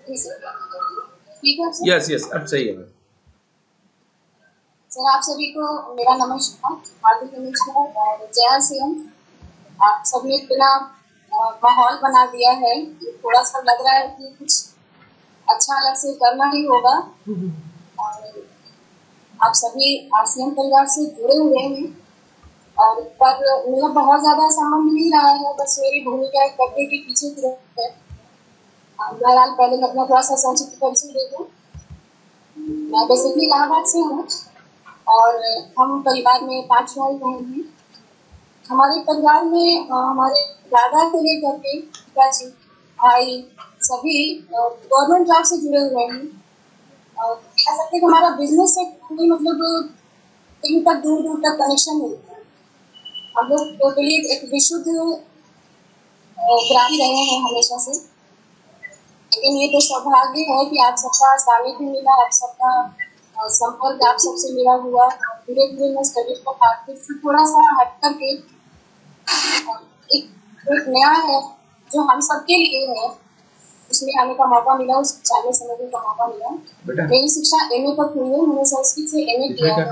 जी sir, ठीक है sir. Yes yes, अब सही है। सर आप सभी को मेरा नमस्कार, हार्दिक नमस्कार और जय श्री राम। आप सबने इतना माहौल बना दिया है कि थोड़ा सा लग रहा है कि कुछ अच्छा अलग से करना ही होगा। और आप सभी आसियान परिवार से जुड़े हुए हैं और पर मेरा बहुत ज्यादा संबंध नहीं रहा है, बस मेरी भूमिका एक पर्दे के पीछे की है। बहरहाल पहले मैं अपना थोड़ा सा संक्षिप्त परिचय दे दूं। मैं बेसिकली इलाहाबाद से हूँ और हम परिवार में 5 भाई बहन हैं। हमारे परिवार में हमारे दादा से लेकर के पिताजी, भाई सभी गवर्नमेंट जॉब से जुड़े हुए हैं। और कह सकते हैं कि हमारा बिजनेस से कोई मतलब कहीं तक दूर दूर तक कनेक्शन नहीं है। हम लोग टोटली एक विशुद्ध ग्रामी रहे हैं हमेशा से। लेकिन ये तो सौभाग्य है कि आप सबका सानिध्य मिला, आप सबका संपर्क आप सबसे मिला हुआ। धीरे धीरे मैं स्टडीज को पार्ट से थोड़ा सा हट करके एक एक नया है जो हम सबके लिए है, उसमें आने का मौका मिला, उस जानने समझने का मौका मिला। मेरी शिक्षा एमए तक हुई है, मैंने संस्कृत से एमए किया है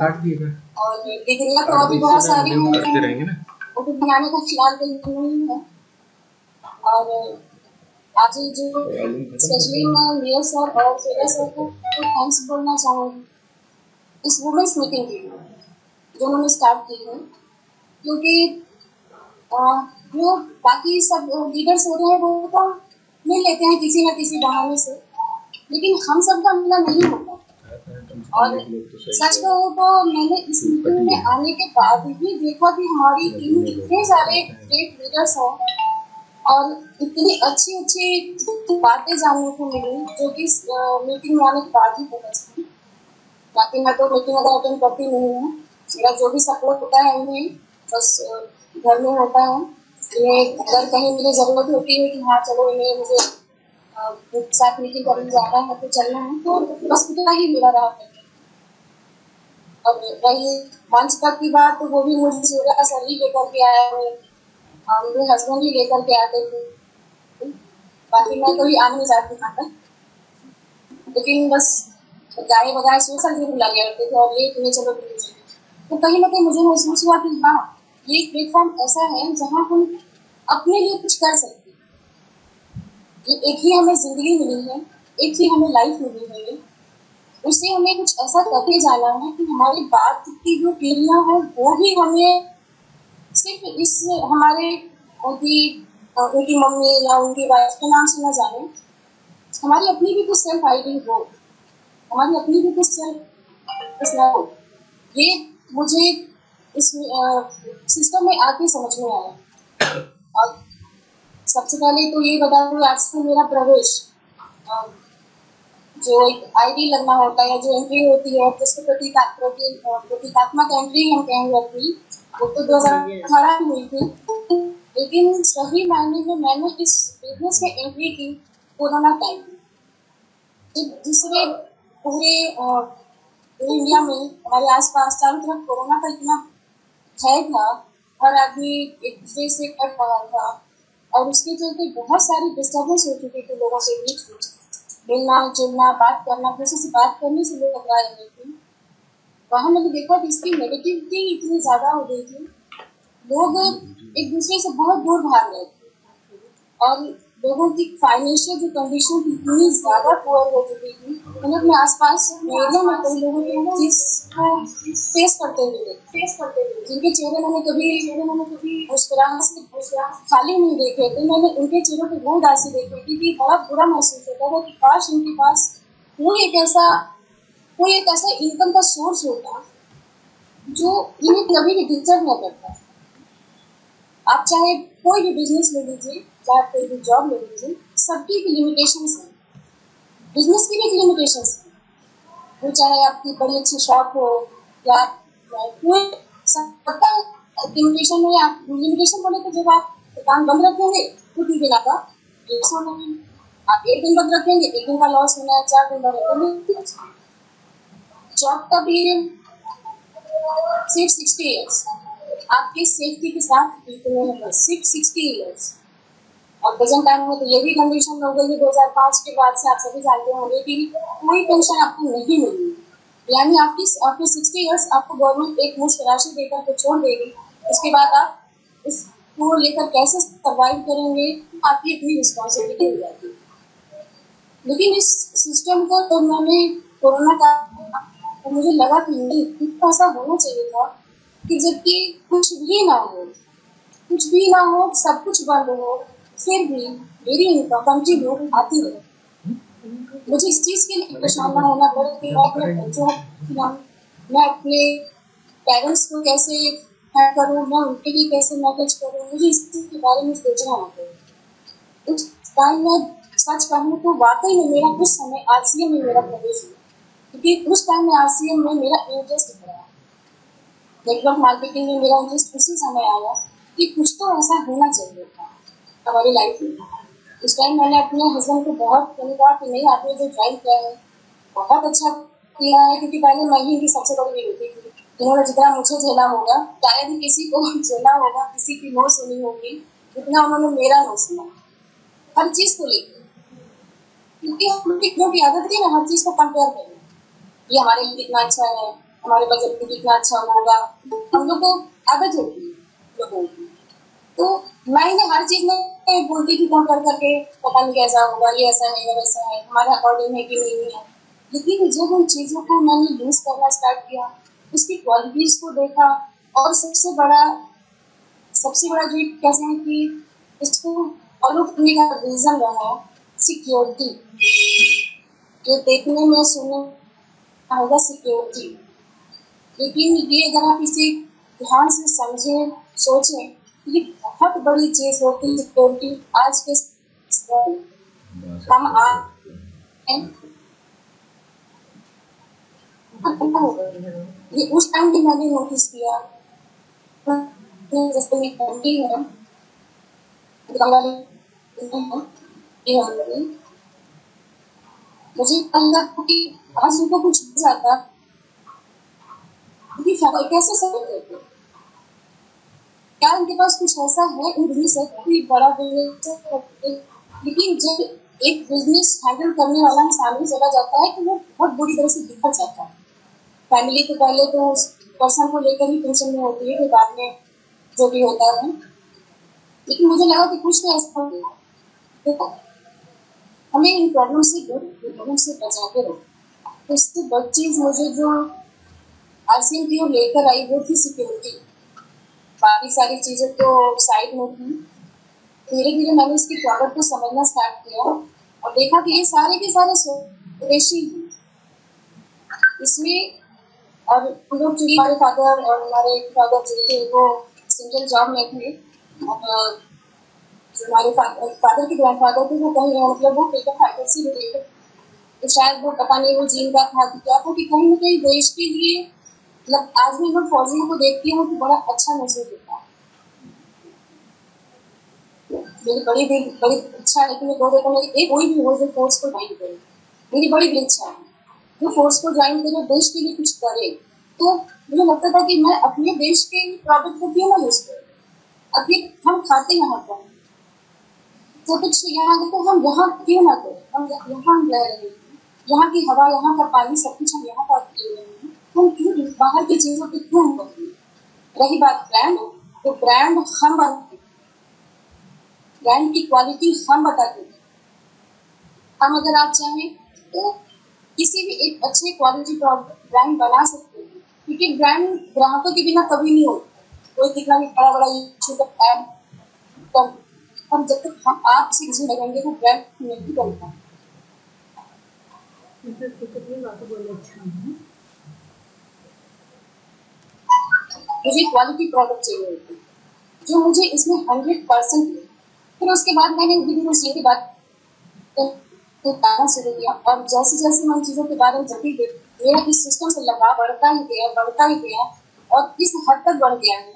और डिग्रियां तो अभी बहुत सारी हैं, उनको बनाने का फिलहाल कोई नहीं है। और आज जो स्पेशली मैं मीरा सर और श्रेया सर को थैंक्स बोलना चाहूँगी इस वुमेन्स मीटिंग के लिए जो उन्होंने स्टार्ट की है। क्योंकि जो बाकी सब लीडर्स हो रहे हैं वो तो मिल लेते हैं किसी न किसी बहाने से, लेकिन हम सब का मिलना नहीं होता। और सच कहूँ तो मैंने इस मीटिंग में आने के बाद भी देखा कि हमारी टीम में इतने सारे ग्रेट लीडर्स हैं और इतनी अच्छी अच्छी बातें जानने को मिली जो कि मीटिंग में आने के बाद ही पता चली। बाकी मैं तो मीटिंग अगर अटेंड करती नहीं हूँ, मेरा जो भी सपोर्ट होता है उन्हें बस घर में होता है। ये अगर कहीं मुझे जरूरत होती है कि हाँ चलो इन्हें मुझे साथ मीटिंग करने जाना है तो चलना है, तो बस इतना ही मेरा रहा है। और रही मंच तक की बात तो वो भी मुझे सूर्या सर ही लेकर के आया है, मेरे हस्बैंड ही लेकर के आते थे। बाकी मैं कभी आ नहीं जाती वहाँ तक, लेकिन बस गाने बजाए सोशल भी बुला लिया करते थे और ये तुम्हें चलो तो कहीं ना कहीं मुझे महसूस हुआ कि हाँ ये प्लेटफॉर्म ऐसा है जहाँ हम अपने लिए कुछ कर सकते हैं। ये एक ही हमें जिंदगी मिली है, एक ही हमें लाइफ मिली है, उससे हमें कुछ ऐसा करके जाना है कि हमारी बात की जो पीढ़ियाँ हैं वो भी हमें सिर्फ इस हमारे उनकी उनकी मम्मी या उनकी वाइफ के नाम से न जाने, हमारी अपनी भी कुछ सेल्फ आइडेंटिटी हो, हमारी अपनी भी कुछ सेल्फ हो। ये मुझे इस सिस्टम में आके समझ में आया। और सबसे पहले तो ये बता दूँ आज से मेरा प्रवेश जो एक आईडी लगना होता है, जो एंट्री होती है जिसको प्रतीकात्मक एंट्री हम कहेंगे अपनी, वो तो 2018 में हुई थी। लेकिन सही मायने में मैंने इस बिजनेस में एंट्री की कोरोना टाइम में, जिसमें पूरे इंडिया में हमारे आसपास चारों तरफ कोरोना का इतना भय था, हर आदमी एक दूसरे से कट रहा था और उसके चलते बहुत सारी डिस्टर्बेंस हो चुकी थी लोगों के बीच में। मिलना जुलना बात करना, किसी से बात करने से लोग घबरा रहे थे। वहाँ मैंने देखा कि इसकी नेगेटिविटी इतनी ज़्यादा हो गई थी, लोग एक दूसरे से बहुत दूर भाग रहे थे और लोगों की फाइनेंशियल जो कंडीशन थी इतनी ज़्यादा पुअर हो चुकी थी। मैंने अपने आसपास एरिया में कई लोगों को चीज़ को फेस करते हुए देखा, जिनके चेहरे मैंने कभी मुस्कुराहट से खाली नहीं देखे थे। मैंने उनके चेहरों पर वो उदासी देखी थी कि बड़ा बुरा महसूस होता था कि काश उनके पास कोई एक ऐसा इनकम का सोर्स होता जो इन्हें कभी भी डिस्टर्ब न करता। आप चाहे कोई भी बिजनेस ले लीजिए, चाहे कोई भी जॉब ले लीजिए, सबकी एक लिमिटेशंस है, बिजनेस की भी एक लिमिटेशंस है। वो चाहे आपकी बड़ी अच्छी शॉप हो या कोई, सबका लिमिटेशन है। आप लिमिटेशन बोले तो जब आप दुकान बंद रखेंगे तो 2 दिन का लॉस होना है, आप 1 दिन बंद रखेंगे 1 दिन का लॉस होना है, 4 दिन बंद रखेंगे। जॉब का भी सिर्फ 60 ईयर्स आपकी सेफ्टी के साथ बीतने हैं, बस सिर्फ 60 ईयर्स। और प्रेजेंट टाइम में तो ये भी कंडीशन हो गई है 2005 के बाद से, आप सभी जानते होंगे कि कोई पेंशन आपको नहीं मिली, यानी आपकी आपके 60 इयर्स आपको गवर्नमेंट एक मुश्त राशि देकर के छोड़ देगी। उसके बाद आप इसको लेकर कैसे सर्वाइव करेंगे, आपकी अपनी रिस्पॉन्सिबिलिटी हो जाती है। लेकिन इस सिस्टम को तो मैंने कोरोना का तो मुझे लगा कि नहीं, इतना ऐसा होना चाहिए था कि जबकि कुछ भी ना हो, कुछ भी ना हो, सब कुछ बंद हो, फिर भी मेरी इनकम कंटिन्यू आती रहे। मुझे इस चीज के लिए परेशान ना होना पड़े कि मैं अपने बच्चों को, मैं अपने पेरेंट्स को कैसे हैंड करूँ, मैं उनके लिए कैसे मैनेज करूँ, मुझे इस चीज के बारे में सोचना ना पड़े। उस टाइम में सच कहूँ तो वाकई में मेरा कुछ समय आरसीएम में मेरा प्रवेश हुआ, क्योंकि उस टाइम में आरसीएम में मेरा इंटरेस्ट बढ़ा, नेटवर्क मार्केटिंग में मेरा इंटरेस्ट उसी समय आया कि कुछ तो ऐसा होना चाहिए था हमारी लाइफ में। उस टाइम मैंने अपने हस्बैंड को बहुत कहा कि नहीं, आपने जो ज्वाइन किया है बहुत अच्छा किया है, क्योंकि पहले मैं ही इनकी सबसे बड़ी बेटी थी। इन्होंने जितना मुझे झेला होगा शायद ही किसी को झेला होगा, किसी की नो सुनी होगी जितना उन्होंने मेरा नो सुना, हर चीज को लेकर। क्योंकि हम लोगों की आदत थी ना हर चीज को कंपेयर करना, ये हमारे लिए कितना अच्छा है, हमारे बजट में कितना अच्छा होगा, हम लोग को आदत होती है लोगों की। तो मैं इन्हें हर चीज में बोलती थी कंपेयर करके, पता नहीं कैसा होगा, ये ऐसा है या वैसा है, हमारे अकॉर्डिंग है कि नहीं है। लेकिन जब उन चीजों को मैंने यूज करना स्टार्ट किया, उसकी क्वालिटीज को देखा, और सबसे बड़ा जो कैसे है कि इसको फॉलो करने का रीजन रहा सिक्योरिटी, जो देखने में सुनने होगा सिक्योरिटी। लेकिन ये अगर आप इसे ध्यान से समझें, सोचें, ये बहुत बड़ी चीज होती है सिक्योरिटी। आज के हम ये उस टाइम भी मैंने नोटिस किया, जैसे मेरी फैमिली है, मुझे अंदर कि आज उनको कुछ हो जाता कैसे सर्व करते, क्या उनके पास कुछ ऐसा है इन बिजनेस है, कोई बड़ा बिजनेस। लेकिन जब एक बिजनेस हैंडल करने वाला सामने चला जाता है तो वो बहुत बुरी तरह से बिखर जाता है। फैमिली तो पहले तो उस पर्सन को लेकर ही टेंशन में होती है कि बाद में जो भी होता है। लेकिन मुझे लगा कि कुछ तो ऐसा होगा, तो हमें इन प्रॉब्लम से प्रॉब्लम से बचा के रखो। तो इससे बड़ी चीज मुझे जो आरसीएम की ओर लेकर आई वो थी सिक्योरिटी। बाकी सारी चीजें तो साइड में थी। धीरे धीरे मैंने इसकी प्रोडक्ट को समझना स्टार्ट किया और देखा कि ये सारे के सारे स्वदेशी हैं इसमें। और हम लोग चूंकि हमारे फादर और हमारे फादर जो थे वो सेंट्रल जॉब में थे, और जो हमारे फादर के ग्रैंडफादर थे वो कहीं मतलब वो फ्रीडम फाइटर से रिलेटेड, तो शायद वो पता नहीं वो जीन का था कि क्या था कि कहीं ना कहीं देश के लिए, मतलब आज भी मैं फौजियों को देखती हूँ तो बड़ा अच्छा महसूस होता है। मेरी बड़ी इच्छा है कि मैं 2 में एक कोई भी हो जो फोर्स को ज्वाइन करे, मेरी बड़ी इच्छा है जो फोर्स को ज्वाइन करे, देश के लिए कुछ करे। तो मुझे लगता था कि मैं अपने देश के प्रोडक्ट को क्यों ना यूज करूँ। अभी हम खाते यहाँ पर तो कुछ यहाँ तो हम यहाँ क्यों ना करें, हम यहाँ रह रहे हैं, यहाँ की हवा, यहाँ का पानी, सब कुछ हम यहाँ पर पी रहे हैं, हम क्यों बाहर की चीजों को क्यों करें। रही बात ब्रांड, तो ब्रांड हम बनाते, ब्रांड की क्वालिटी हम बताते हैं। हम अगर आप चाहें तो किसी भी एक अच्छे क्वालिटी ब्रांड बना सकते हैं, क्योंकि ब्रांड ग्राहकों के बिना कभी नहीं होता। कोई कितना भी बड़ा बड़ा यूट्यूब ऐड कर, हम जब तक हम आप से जी लगेंगे वो ब्रांड नहीं बनता। मुझे क्वालिटी प्रोडक्ट चाहिए होती है जो मुझे इसमें 100%। फिर उसके बाद मैंने धीरे धीरे की बात तो बताना शुरू किया, और जैसे जैसे मैं चीज़ों के बारे में जल्दी मेरा इस सिस्टम से लगाव बढ़ता ही गया, और इस हद तक बढ़ गया है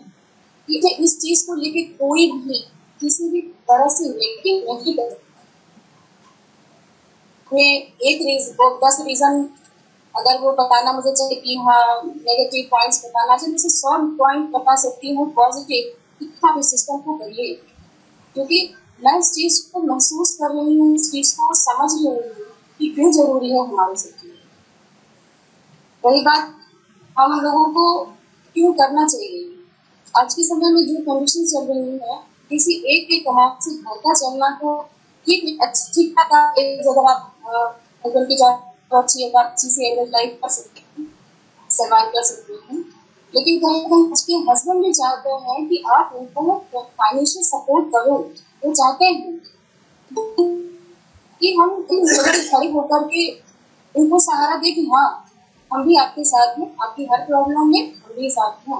कि मैं इस चीज़ को लेके कोई भी किसी भी तरह से नेगेटिव नहीं कर सकता। मैं एक 10 रीजन अगर वो बताना मुझे चाहिए कि हाँ नेगेटिव पॉइंट्स बताना चाहिए, जैसे 100 पॉइंट बता सकती हूँ पॉजिटिव कि आप इस सिस्टम को करिए, क्योंकि मैं इस चीज़ को महसूस कर रही हूँ, इस चीज़ को समझ रही हूँ कि क्यों ज़रूरी है हमारे सबके लिए। वही बात हम लोगों को क्यों करना चाहिए। आज के समय में जो कंडीशन चल रही है, किसी एक के कमाई से घर का चलना तो ठीक अच्छी ठीक-ठाक अगर आप हस्बैंड की जॉब अच्छी है तो आप अच्छी से एवरेज लाइफ कर सकते हैं, सर्वाइव कर सकते हैं। लेकिन कहीं न कहीं उसके हस्बैंड भी चाहते हैं कि आप उनको फाइनेंशियल सपोर्ट करो। वो चाहते हैं कि हम इन जगह पे खड़े होकर के उनको सहारा दें कि हाँ, हम भी आपके साथ हैं, आपकी हर प्रॉब्लम में हम भी साथ हैं।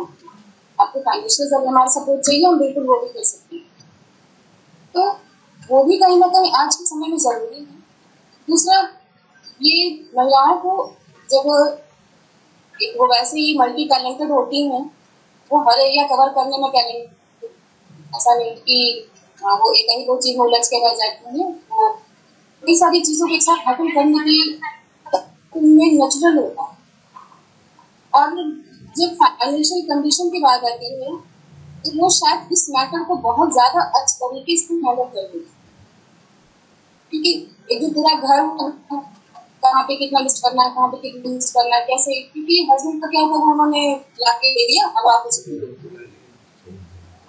आपको फाइनेंशियल अगर हमारा सपोर्ट चाहिए, हम बिल्कुल वो भी कर सकते हैं। तो वो भी कहीं न कहीं आज के समय में ज़रूरी है। दूसरा, ये महिलाओं को जब एक वो वैसे ही मल्टी टैलेंटेड होती हैं, वो हर एरिया कवर करने में टैलेंट ऐसा नहीं कि वो एक ही वो चीज़ में उलझ के रह जाती हैं। वो कई सारी चीज़ों को एक साथ हैंडल करने की उनमें नेचुरल होता है। और जब फाइनेंशियल कंडीशन की बात आती है, तो वो शायद इस मैटर को बहुत ज़्यादा अच्छे तरीके से हैंडल कर देती है। क्योंकि एक जो पूरा घर कहाँ पे कितना लिस्ट करना है, कहाँ पे कितना लिस्ट करना है, कैसे, क्योंकि हस्बैंड का क्या होता है, उन्होंने लाके दे दिया, अब आप उसको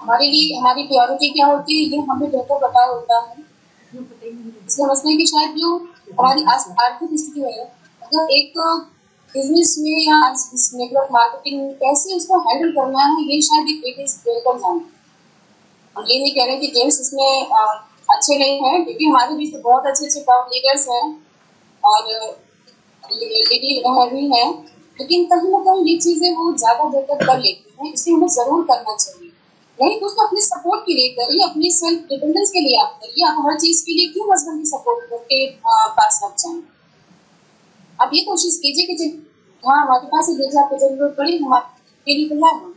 हमारे लिए हमारी प्रायोरिटी क्या होती है, ये हमें बेहतर पता होता है। इसलिए समझते हैं कि शायद जो हमारी आर्थिक स्थिति है, अगर एक बिजनेस में या नेटवर्क मार्केटिंग में कैसे उसको हैंडल करना है, ये शायद एक बेटे से बेहतर जाने। हम ये नहीं कह रहे कि जेंट्स इसमें अच्छे नहीं हैं, क्योंकि हमारे बीच तो बहुत अच्छे अच्छे टॉप लीडर्स हैं और लेडी भी हैं, लेकिन कहीं ना कहीं ये चीजें वो ज्यादा बेहतर कर लेती हैं, इसलिए हमें जरूर करना चाहिए। नहीं तो उसको अपने सपोर्ट के लिए करिए, अपनी सेल्फ डिपेंडेंस के लिए आप करिए। आप हर चीज के लिए क्यों हस्बैंड की सपोर्ट करके पास रख जाएं। आप ये कोशिश कीजिए कि हाँ, हमारे पास एक जगह पे जरूरत पड़ी, हम आपके लिए तैयार हैं।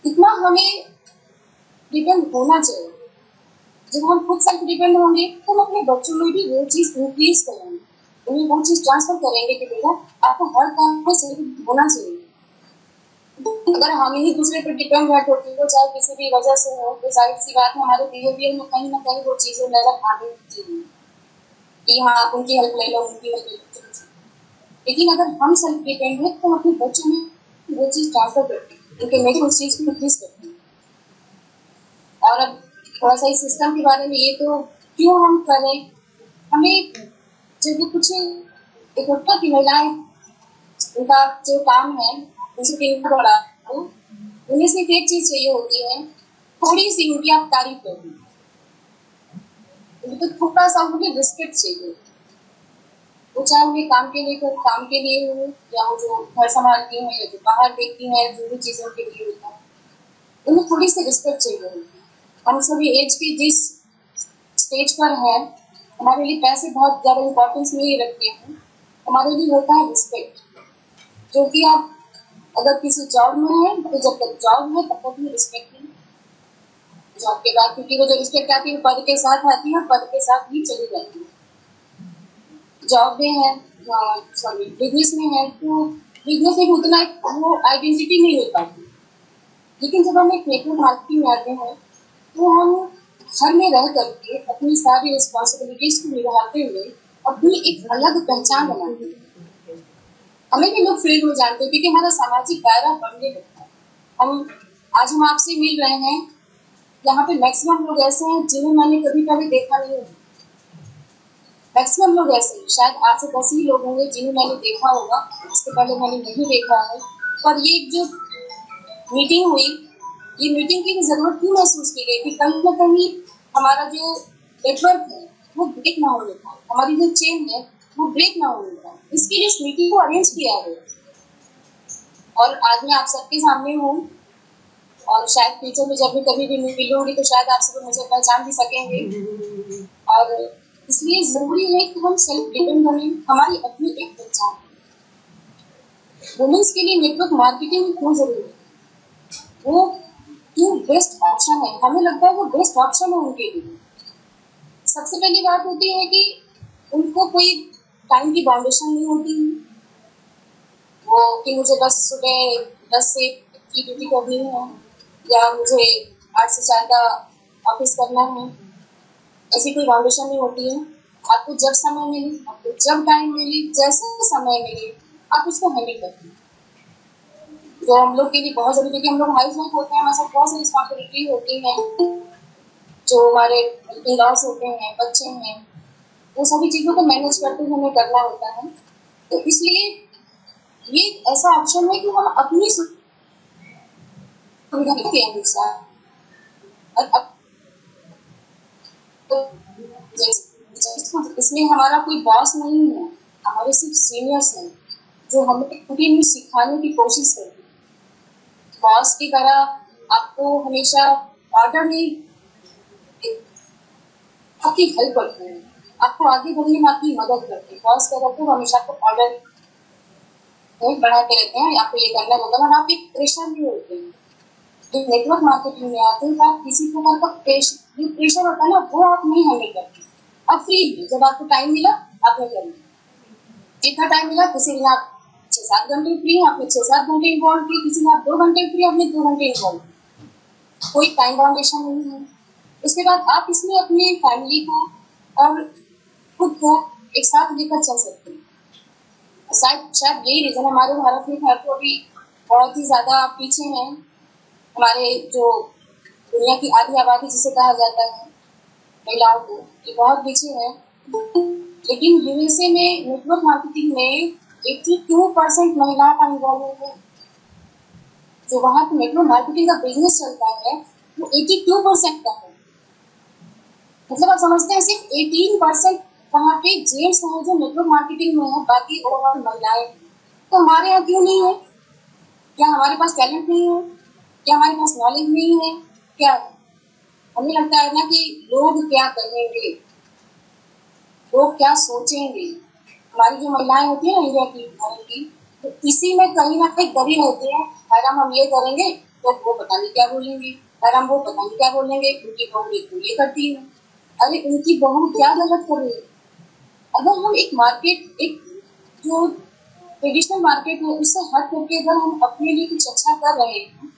इतना हमें डिपेंड होना चाहिए। जब हम खुद सेल्फ डिपेंड होंगे तो हम अपने बच्चों में भी वो चीज इंक्रीज करेंगे, उन्हें वो चीज ट्रांसफर करेंगे कि बेटा आपको हर काम में सेल्फ होना चाहिए। अगर हम ही दूसरे पर डिपेंड रहते होते हैं, चाहे किसी भी वजह से हो, तो जाहिर सी बात है हमारे बिहेवियर में कहीं ना कहीं वो चीजें नजर आने लगती हैं कि हाँ, आप उनकी हेल्प ले लो, उनकी हेल्प ले लो। लेकिन अगर हम सेल्फ डिपेंड हैं तो अपने बच्चों में वो चीज ट्रांसफर करते हैं, उनके में उस चीज को इंक्रीज करते हैं। और अब थोड़ा सा इस सिस्टम के बारे में, ये तो क्यों हम करें, हमें जब कुछ इकट्ठा की महिलाएं, उनका जो काम है उनसे कितना बड़ा हो, उन्हें सिर्फ एक चीज चाहिए होती है, थोड़ी सी उनकी आप तारीफ कर दी, उनको थोड़ा सा उन्हें रिस्पेक्ट चाहिए। वो चाहे उन्हें काम के लिए काम के लिए हो, या वो जो घर संभालती हैं या जो बाहर देखती हैं, जो भी चीजों के लिए होता है, उन्हें थोड़ी सी रिस्पेक्ट चाहिए होती है। हम सभी एज की जिस स्टेज पर है, हमारे लिए पैसे बहुत ज्यादा इम्पोर्टेंस नहीं रखते हैं, हमारे लिए होता है रिस्पेक्ट। जो कि आप अगर किसी जॉब में है तो जब तक जॉब है तब तक भी रिस्पेक्ट है। जॉब के बाद, क्योंकि वो जो रिस्पेक्ट आती है पद के साथ आती है, पद के साथ ही चली जाती है। जॉब में है, सॉरी बिजनेस में है, तो बिजनेस में उतना वो आइडेंटिटी नहीं मिल पाती। लेकिन जब हम एक नेटवर्क मार्केटिंग में आते हैं, तो हम घर में रह करके अपनी सारी रिस्पॉन्सिबिलिटीज को निभाते हुए अपनी एक अलग पहचान बनाते हैं। हमें भी लोग फील्ड में जानते हैं, क्योंकि हमारा सामाजिक दायरा बढ़ने लगता है। हम आपसे मिल रहे हैं, यहाँ पे मैक्सिमम लोग ऐसे हैं जिन्हें मैंने कभी कभी देखा नहीं होगा। मैक्सिमम लोग ऐसे हैं, शायद 8 से 10 ही लोग होंगे जिन्हें मैंने देखा होगा, इसके पहले मैंने नहीं देखा है। पर ये जो मीटिंग हुई, ये मीटिंग की जरूरत क्यों महसूस की गई कि कहीं न कहीं हमारा जो नेटवर्क है वो ब्रेक ना होने पाए, हमारी जो चेन है वो ब्रेक ना होने पाए, इसके लिए इस मीटिंग को अरेंज किया गया। और आज मैं आप सबके सामने हूँ, और शायद फ्यूचर में जब भी कभी भी मिलूंगी तो शायद आप सब मुझे पहचान भी सकेंगे। और इसलिए जरूरी है कि हम सेल्फ डिपेंड बने, हमारी अपनी एक पहचान। वुमेन्स के लिए नेटवर्क मार्केटिंग क्यों जरूरी है, वो क्यों बेस्ट ऑप्शन है, हमें लगता है वो बेस्ट ऑप्शन है उनके लिए। सबसे पहली बात होती है कि उनको कोई टाइम की बाउंडेशन नहीं होती, वो कि मुझे बस सुबह 10 से की ड्यूटी करनी है, या मुझे 8 से 4 का ऑफिस करना है। ऐसी कोई बाउंडेशन नहीं होती है। आपको जब समय मिले, आपको जब टाइम मिले, जैसे समय मिले, आप उसको हैंडल करते हैं। जो हम लोग के लिए बहुत जरूरी है कि हम लोग हाउस वाइफ होते हैं, हमारे साथ बहुत सी रिस्पॉन्सिबिलिटी होती है, जो हमारे इन-लॉज होते हैं, बच्चे हैं, वो सभी चीज़ों को मैनेज करते हुए हमें करना होता है। तो इसलिए ये ऐसा ऑप्शन है कि हम अपनी सुविधा के अनुसार और तो इसमें हमारा कोई बॉस नहीं है, हमारे सिर्फ सीनियर्स हैं जो हमें कंटिन्यू सिखाने की कोशिश करते हैं। बॉस की तरह आपको हमेशा ऑर्डर नहीं, आपकी हेल्प करते हैं, आपको आगे बढ़ने में आपकी मदद करते हैं। बॉस क्या करते हैं, हमेशा आपको ऑर्डर बढ़ाते रहते हैं, आपको ये करना होगा, और आप एक प्रेशर नहीं होते हैं। जब नेटवर्क मार्केटिंग में आते हैं तो आप किसी प्रकार का प्रेशर होता है ना, वो आप नहीं हैंडल करते। आप फ्री हैं, जब आपको टाइम मिला आपने कर लिया, जितना टाइम मिला। किसी दिन आप 6-7 घंटे फ्री, आपने 6-7 घंटे इन्वॉल्व किए, किसी दिन आप 2 घंटे फ्री, आपने 2 घंटे इन्वॉल्व, कोई टाइम बाउंडेशन नहीं है। उसके बाद आप इसमें अपनी फैमिली को और खुद को एक साथ लेकर चल सकते हैं। शायद शायद यही रीजन हमारे भारत में है तो अभी बहुत ही ज्यादा पीछे हैं। हमारे जो दुनिया की आधी आबादी जिसे कहा जाता है महिलाओं को, ये बहुत पीछे है। लेकिन यूएसए में नेटवर्क मार्केटिंग में 82% महिलाओं का इन्वॉल्वमेंट है। जो वहाँ पे नेटवर्क मार्केटिंग का बिजनेस चलता है वो 82% का है। मतलब आप समझते हैं सिर्फ 18% वहाँ पे जेंट्स हैं जो नेटवर्क मार्केटिंग में है, बाकी ओवरऑल महिलाएं। तो हमारे यहाँ क्यों नहीं है? क्या हमारे पास टैलेंट नहीं है? क्या हमारे पास नॉलेज नहीं है? क्या हमें लगता है ना कि लोग क्या कहेंगे, लोग क्या सोचेंगे। हमारी जो महिलाएं होती है ना इंडिया की, भारत की, तो इसी में कहीं ना कहीं डरी रहती है। अगर हम ये करेंगे तो वो पता नहीं क्या बोलेंगे, अगर हम वो पता नहीं क्या बोलेंगे, उनकी बहू तो ये करती है, अरे उनकी बहू क्या गलत कर रही है। अगर हम एक मार्केट, एक जो ट्रेडिशनल मार्केट है उससे हट करके अगर हम अपने लिए कुछ अच्छा कर रहे हैं,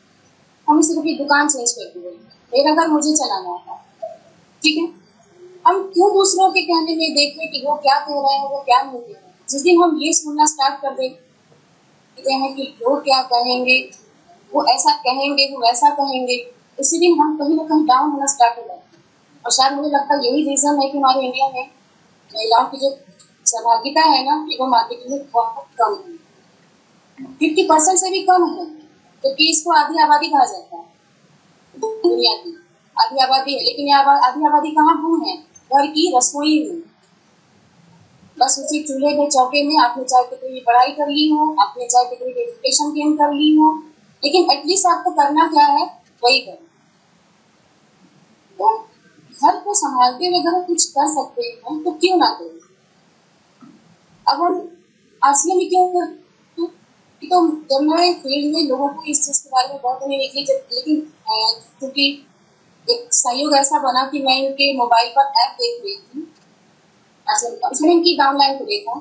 हम सिर्फ एक दुकान चेंज कर दिए, मेरा घर मुझे चलाना है, ठीक है, हम क्यों दूसरों के कहने में देखें कि वो क्या कह रहे हैं, वो क्या नहीं कह रहे हैं। जिस दिन हम ये सुनना स्टार्ट कर देते हैं कि लोग क्या कहेंगे, वो ऐसा कहेंगे, वो वैसा कहेंगे, उसी दिन हम कहीं ना कहीं डाउन होना स्टार्ट हो जाते हैं। और शायद मुझे लगता है यही रीजन है कि हमारे इंडिया में महिलाओं की जो सहभागिता है ना, वो मार्केटिंग में बहुत कम है, 50% से भी कम है। क्योंकि इसको आधी आबादी कहा जाता है, दुनिया की आधी आबादी है, लेकिन ये आधी आबादी कहाँ गुम है? घर की रसोई में, बस उसी चूल्हे में चौके में। आपने चाहे कितनी पढ़ाई कर ली हो, आपने चाहे कितनी एजुकेशन गेन कर ली हो, लेकिन एटलीस्ट आपको करना क्या है, वही करना। तो घर को संभालते हुए अगर कुछ कर सकते हैं तो क्यों ना करें। अब हम आसिया में क्यों तो जब मैं फील्ड में लोगों को इस चीज के बारे में बहुत नहीं निकली, जब लेकिन क्योंकि एक सहयोग ऐसा बना कि मैं इनके मोबाइल पर ऐप देख रही थी, उसमें इनकी डाउनलाइन को देखा,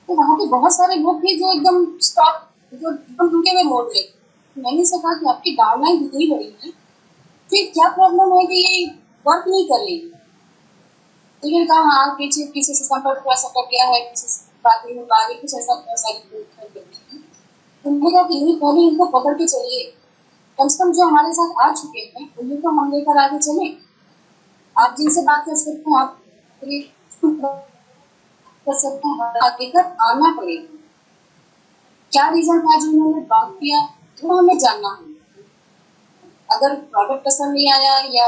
तो वहाँ पे बहुत सारे लोग थे जो एकदम स्टॉप, जो एकदम रुके हुए मोड़ रहे थे। मैंने से कहा कि आपकी डाउनलाइन इतनी बड़ी है, फिर क्या प्रॉब्लम है कि ये वर्क नहीं कर रही। तो ये कहा हाँ, पीछे किसी से संपर्क थोड़ा सा कर गया है, किसी से बात नहीं हो पा रही, कुछ ऐसा बहुत सारी उन्होंने कहा कि नहीं, पहले इनको पकड़ के चलिए, कम से कम जो हमारे साथ आ चुके हैं उन्हें तो हम लेकर आगे चले। आप जिनसे बात कर सकते हैं, आप कर सकते हैं, आगे कर आना पड़ेगा। क्या रीजन था जो उन्होंने बात किया, वो हमें जानना होगा। अगर प्रोडक्ट पसंद नहीं आया या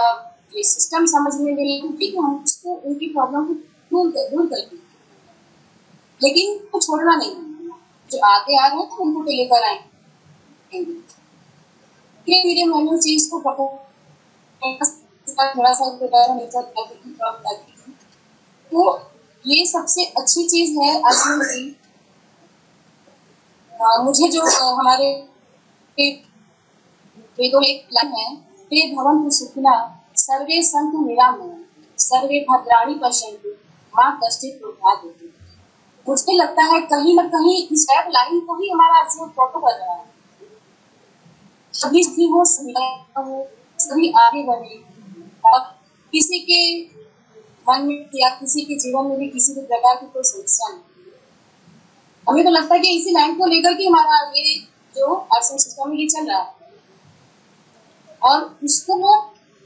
ये सिस्टम समझ में नहीं, ठीक है, हम उसको उनकी प्रॉब्लम को दूर कर, लेकिन वो छोड़ना नहीं। जो आगे आ रहे हैं तो उनको लेकर आएंगे। धीरे धीरे मैंने उस चीज को थोड़ा सा तो ये सबसे अच्छी चीज है असली की। मुझे जो हमारे वेदों में एक लाइन है, ते भवन्तु सुखिनः सर्वे सन्तु निरामया सर्वे भद्राणि पश्यन्तु मां कश्चित् दुर्भाग्यः। मुझे लगता है कहीं ना कहीं इस रैप लाइन को ही हमारा असली फोटो कर रहा है। सभी सुखी हो, सभी आगे बढ़े और किसी के मन में या किसी के जीवन में भी किसी भी प्रकार की कोई समस्या नहीं। हमें तो लगता है कि इसी लाइन को लेकर के हमारा ये जो आर्ट्स सिस्टम ये चल रहा है, और उसको वो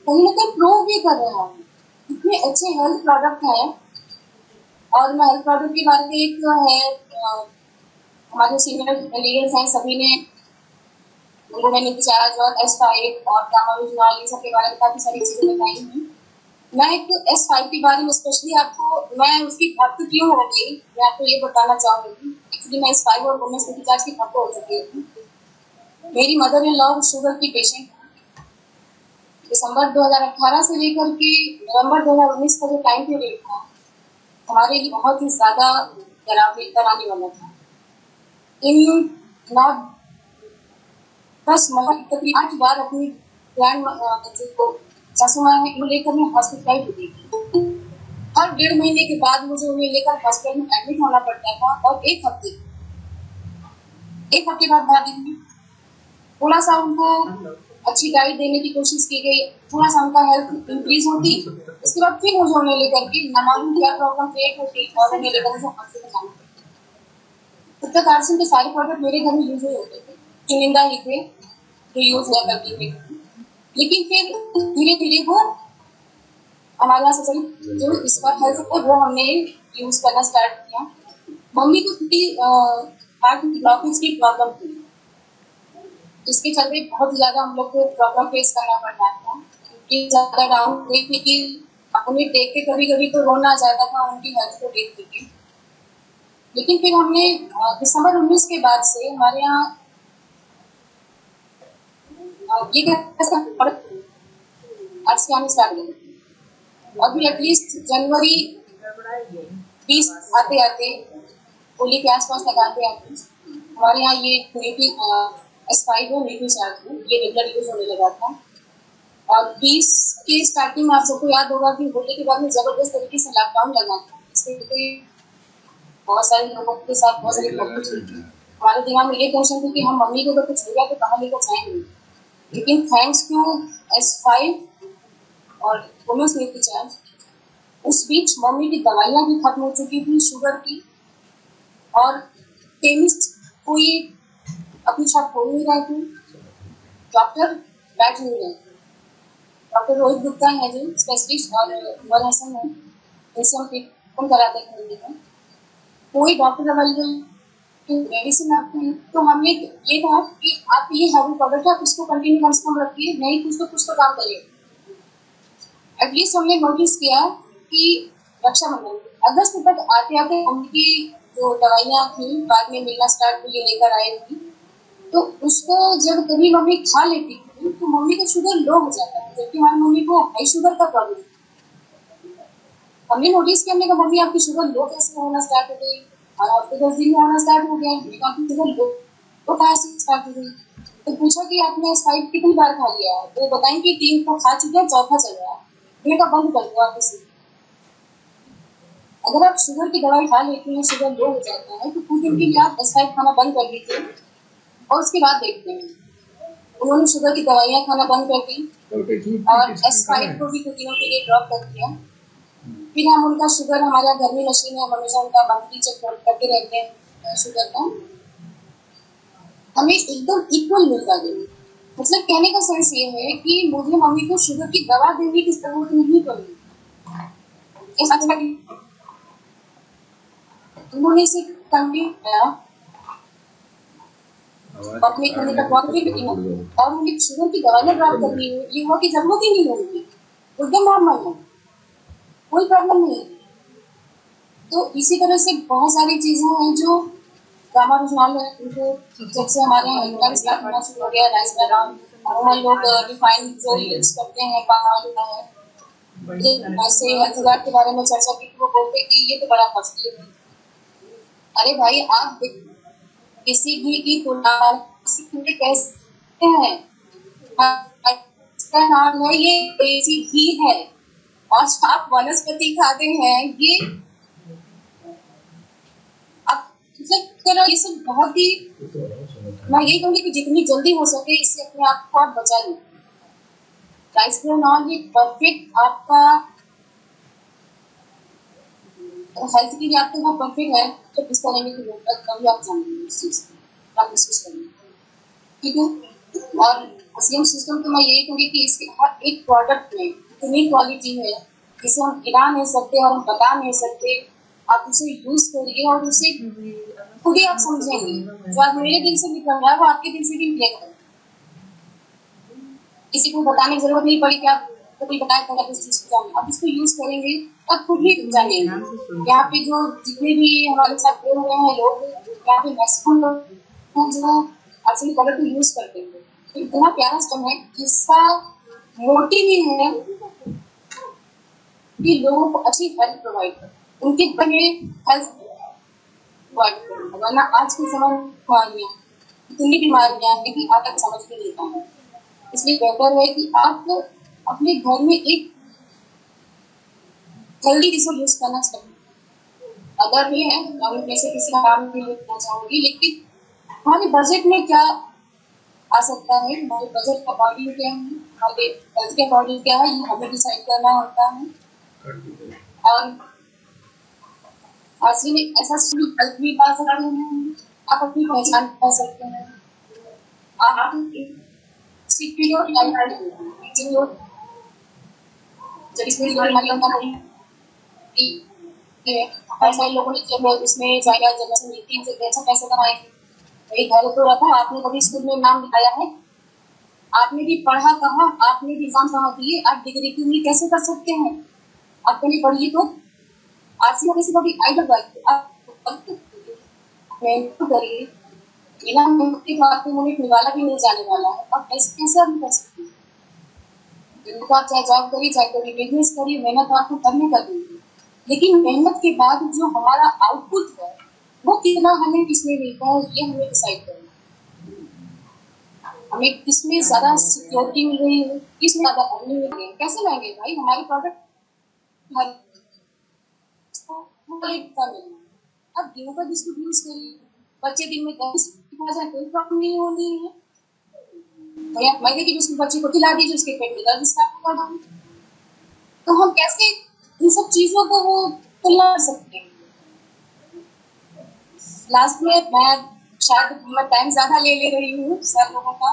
कहीं ना कहीं प्रूव भी कर रहे हैं। इतने अच्छे हेल्थ प्रोडक्ट हैं, और मैं हेल्थ प्रोडक्ट के बारे में एक है हमारे सीनियर लीडर्स हैं, सभी ने वुमेन इंचार्ज और S5 और गामा विजुअल ये सब के बारे में काफी सारी चीजें बताई हैं। मैं एक S5 के बारे में स्पेशली आपको, मैं उसकी भक्त क्यों हो गई, मैं आपको ये बताना चाहूंगी। एक्चुअली मैं S5 और वुमेन इंचार्ज की भक्त हो चुकी थी। मेरी मदर इन लॉ शुगर की पेशेंट, दिसंबर 2018 से लेकर के नवंबर 2019 का जो टाइम पीरियड था हमारे लिए बहुत ही ज्यादा डराने वाला था। इन 10 माह तकरीबन 8 बार अपनी ग्रैंड को सासू माँ को लेकर मैं हॉस्पिटलाइज हुई थी। हर 1.5 महीने के बाद मुझे उन्हें लेकर हॉस्पिटल में एडमिट होना पड़ता था, और एक हफ्ते बाद दादी में थोड़ा सा उनको अच्छी डाइट देने की कोशिश की गई, थोड़ा सा उनका हेल्थ इंक्रीज होती, उसके बाद फिर मुझे उन्हें लेकर के न मालूम क्या प्रॉब्लम क्रिएट होती और उन्हें लेकर मुझे हॉस्पिटल जाना पड़ता। तब तक आर्सन के सारे प्रोडक्ट मेरे घर में यूज होते थे, चुनिंदा ही थे जो यूज हुआ करते थे। लेकिन फिर धीरे धीरे वो हमारे यहाँ से चली जो इस बार हेल्थ को वो हमने यूज करना स्टार्ट किया। मम्मी को थोड़ी हार्ट ब्लॉकेज की प्रॉब्लम थी, जिसके चलते बहुत ज्यादा हम लोग को प्रॉब्लम फेस करना पड़ रहा था, क्योंकि ज्यादा डाउन हुई थी कि उन्हें देख के कभी कभी तो रोना आ जाता था उनकी हेल्थ को देख के। लेकिन फिर हमने दिसंबर 19 के बाद से हमारे यहाँ ये आर्ट्स के आने स्टार्ट किया। अभी एटलीस्ट जनवरी 20 आते आते होली के आसपास तक आते आते हमारे यहाँ ये S5 हो नीति चार्ज हो ये रेगुलर यूज होने लगा था। और 20 के स्टार्टिंग में आप सबको याद होगा कि होली के बाद में जबरदस्त तरीके से लॉकडाउन लगा था, इसके बहुत सारे लोगों के साथ बहुत सारी प्रॉब्लम्स हुई थी। हमारे दिमाग में ये टेंशन थी कि हम मम्मी को अगर कुछ हो गया तो कहाँ लेकर जाएंगे। लेकिन थैंक्स टू S5 और वुमेन्स नीति चार्ज उस बीच मम्मी की दवाइयाँ भी खत्म हो चुकी थी शुगर की, और केमिस्ट कोई अपनी शॉप खोल नहीं रहे थे, डॉक्टर बैठ नहीं रहे थे। डॉक्टर रोहित गुप्ता है जो स्पेशलिस्ट और नूर हसन है, इनसे हम ट्रीटमेंट कराते हैं। कोई डॉक्टर अवेलेबल मेडिसिन आपकी, तो हमने ये कहा कि आप ये हेल्थ प्रोडक्ट है इसको कंटिन्यू कम से कम रखिए, नहीं कुछ तो काम करिए। एटलीस्ट हमने नोटिस किया कि रक्षाबंधन अगस्त तक आते आते उनकी जो दवाइयाँ थी बाद में मिलना स्टार्ट हुई लेकर आए थी, तो उसको जब कभी मम्मी खा लेती थी तो मम्मी का शुगर लो हो जाता है, जबकि हमारी मम्मी को हाई शुगर का प्रॉब्लम। हमने नोटिस किया, हमने कहा मम्मी आपकी शुगर लो कैसे होना स्टार्ट हो गई, और हफ्ते 10 दिन में होना स्टार्ट हो गया, आपकी शुगर लो तो कहाँ से स्टार्ट हो गई। तो पूछा कि आपने S5 कितनी बार खा लिया है, तो बताएं कि 3 तो खा चुके हैं, चौथा चल रहा है। मैंने कहा बंद कर दो आप इसे। अगर आप शुगर की दवाई खा लेते हैं शुगर लो हो जाता है तो कुछ दिन के लिए आप S5 खाना बंद कर दीजिए और उसके बाद देखते हैं। उन्होंने शुगर की दवाइयाँ खाना बंद कर दी और S5 को भी कुछ दिनों के लिए ड्रॉप कर दिया। फिर हम उनका शुगर, हमारा घर में मशीन है, हमेशा उनका मंथली चेक करते रहते हैं शुगर का, हमें एकदम इक्वल मिलता गया। मतलब कहने का सेंस ये है कि मुझे मम्मी को शुगर की दवा देने की जरूरत नहीं पड़ी। उन्होंने इसे कंटिन्यू किया अपने करने का पॉजिटिव और उन्हें शुगर की दवाइयाँ ड्रॉप करनी है, ये हो की जरूरत ही नहीं होगी, एकदम नॉर्मल है, कोई प्रॉब्लम नहीं है। तो इसी तरह से बहुत सारी चीजें हैं जो गामा विजुअल है, उनको जब से हमारे यहाँ इनकम स्टार्ट होना शुरू हो गया, राइस का दाम हम लोग रिफाइंड जो यूज करते हैं पाम ऑयल का है, ऐसे हेल्थ के बारे में चर्चा की वो बोलते कि ये तो बड़ा कॉस्टली है। अरे भाई आप किसी घी की तुलना कैसे हैं, इसका नाम है ये देसी घी है, और आप वनस्पति खाते हैं ये आप करो। ये सब बहुत ही, मैं यही कहूँगी कि जितनी जल्दी हो सके इससे अपने आप को आप बचा लें। राइस ब्रान ऑयल ये परफेक्ट आपका हेल्थ के लिए आपको वो परफेक्ट है, तो इस तरह की जरूरत कभी आप जानेंगे इस चीज को, आप महसूस करेंगे, ठीक है। और सीएम सिस्टम तो मैं यही कहूँगी कि इसके हर एक प्रोडक्ट में इतनी क्वालिटी है जिसे हम गिना नहीं सकते और हम बता नहीं सकते। आप उसे यूज करिए और उसे खुद ही आप समझेंगे, जो आज मेरे दिल से निकल रहा है वो आपके दिल से भी निकलेगा। किसी को बताने की जरूरत नहीं पड़ी कि आप तो कोई बताए तो आप इस चीज को जाने, आप इसको यूज करेंगे तब खुद ही जानेंगे। यहाँ पे जो जितने भी हमारे साथ जुड़े हुए हैं लोग, यहाँ पे मैक्सिमम लोग जो एक्चुअली प्रोडक्ट को यूज करते हैं, तो इतना प्यारा सिस्टम है जिसका मोटिव ही है कि लोगों को अच्छी हेल्थ प्रोवाइड कर, उनके बने हेल्थ प्रोवाइड कर, वरना आज के समय में बीमारियाँ, इतनी बीमारियाँ हैं कि आप तक समझ भी नहीं पाएंगे। इसलिए बेहतर है कि आप अपने घर में एक हेल्दी चीज को यूज करना चाहिए। अगर ये है मैं उनमें से किसी का नाम भी लिखना चाहूंगी, लेकिन हमारे बजट में क्या आ सकता है, हमारे बजट का अकॉर्डिंग क्या है, हमारे हेल्थ के अकॉर्डिंग क्या है, ये हमें डिसाइड करना होता है। और असली में ऐसा हेल्थ भी पा सकते हैं, आप अपनी पहचान कर सकते हैं, आप सिक्योर लाइफ जब इसमें बीमारियों का बहुत सारे लोगों ने जब उसमें जाएगा जब ऐसे मिलती है पैसा कैसे कमाएंगे, वही घर तो रखा। आपने कभी स्कूल में नाम लिखाया है, आपने भी पढ़ा कहाँ, आपने भी एग्जाम कहाँ दिए, आप डिग्री की उम्मीद कैसे कर सकते हैं? आपने नहीं पढ़ी तो आरसी में किसी को भी आई बात आप मेहनत तो करिए, बिना मेहनत के तो आपको मुझे निवाला भी नहीं जाने वाला है। आप ऐसे कैसे आप कर सकते हैं? तो आप चाहे जॉब करिए, चाहे कभी बिजनेस करिए, मेहनत आपको करने कर देंगे, लेकिन मेहनत के बाद जो हमारा आउटपुट है वो कितना हमें किसमें मिलता है, ये हमें डिसाइड करना है। हमें किसमें ज्यादा सिक्योरिटी मिल रही है, किसमें ज्यादा अर्निंग मिल रही है, कैसे लाएंगे भाई हमारे प्रोडक्ट हर का मिलना। अब गेहूं का बिस्कुट यूज करिए, बच्चे दिन में 10 खा जाए कोई प्रॉब्लम नहीं होनी है, भैया मैदे की बिस्कुट बच्चे को खिला दीजिए, उसके पेट में दर्द स्टार्ट होगा। तो हम कैसे इन सब चीजों को वो तुलना कर सकते हैं? लास्ट में मैं शायद मैं टाइम ज्यादा ले रही हूँ सर लोगों का,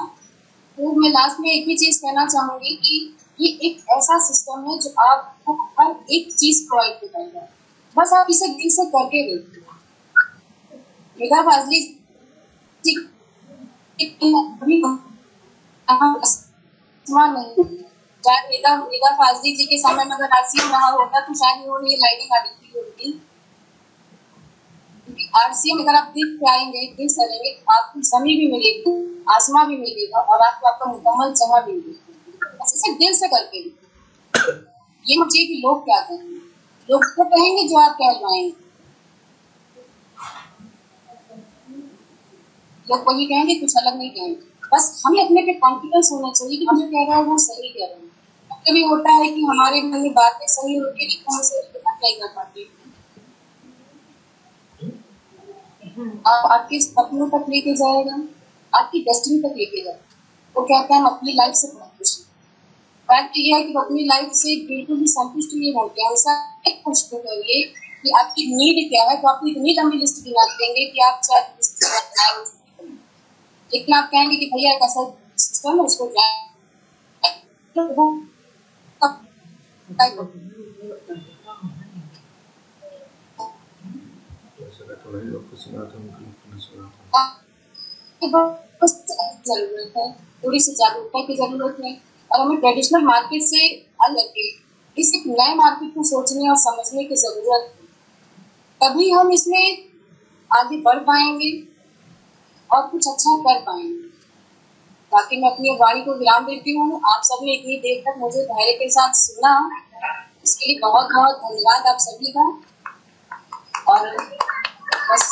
तो मैं लास्ट में एक ही चीज कहना चाहूंगी कि ये एक ऐसा सिस्टम है जो आपको हर एक चीज प्रोवाइड करेगा, बस आप इसे दिल से करके देखिए। मेरा फाजली नहीं, शायद मेरा फाजली जी के समय में अगर आरसीएम रहा होता तो शायद उन्होंने ये लाइनिंग आनी थी होती। आरसीएम अगर आप दिल से आएंगे, दिल से रहेंगे, आपको जमीन भी मिलेगी, आसमां भी मिलेगा और आपको आपका मुकम्मल जगह भी मिलेगी। बस इसे दिल से करके ये मुझे कि लोग क्या कहेंगे, लोग तो कहेंगे जो आप कहलवाएंगे, लोग वही कहेंगे, कुछ अलग नहीं कहेंगे। बस हमें अपने पे कॉन्फिडेंस होना चाहिए कि हम जो कह रहे हैं वो सही कह रहे हैं। कभी होता है कि हमारे मन में बातें सही होती है लेकिन हम उसे नहीं कर पाते। आप आपके सपनों तक लेके जाएगा, आपकी डेस्टिनी तक लेके जाएगा। वो कहते हैं हम अपनी लाइफ से बहुत खुश हैं। फैक्ट ये है कि अपनी लाइफ से बिल्कुल भी संतुष्ट नहीं होते हैं। ऐसा एक खुश तो करिए कि आपकी नीड क्या है, तो आपको इतनी लंबी लिस्ट गिना देंगे कि आप शायद, लेकिन आप कहेंगे कि भैया एक ऐसा सिस्टम है उसको क्या जरूरत है, थोड़ी सी जागरूकता की जरूरत है, और हमें ट्रेडिशनल मार्केट से अलग इस एक नए मार्केट को सोचने और समझने की जरूरत है। तभी हम इसमें आगे बढ़ पाएंगे और कुछ अच्छा कर पाएंगे। बाकी मैं अपनी वाणी को विराम देती हूँ। आप सबने इतनी देर तक मुझे धैर्य के साथ सुना, इसके लिए बहुत बहुत धन्यवाद आप सभी का। और बस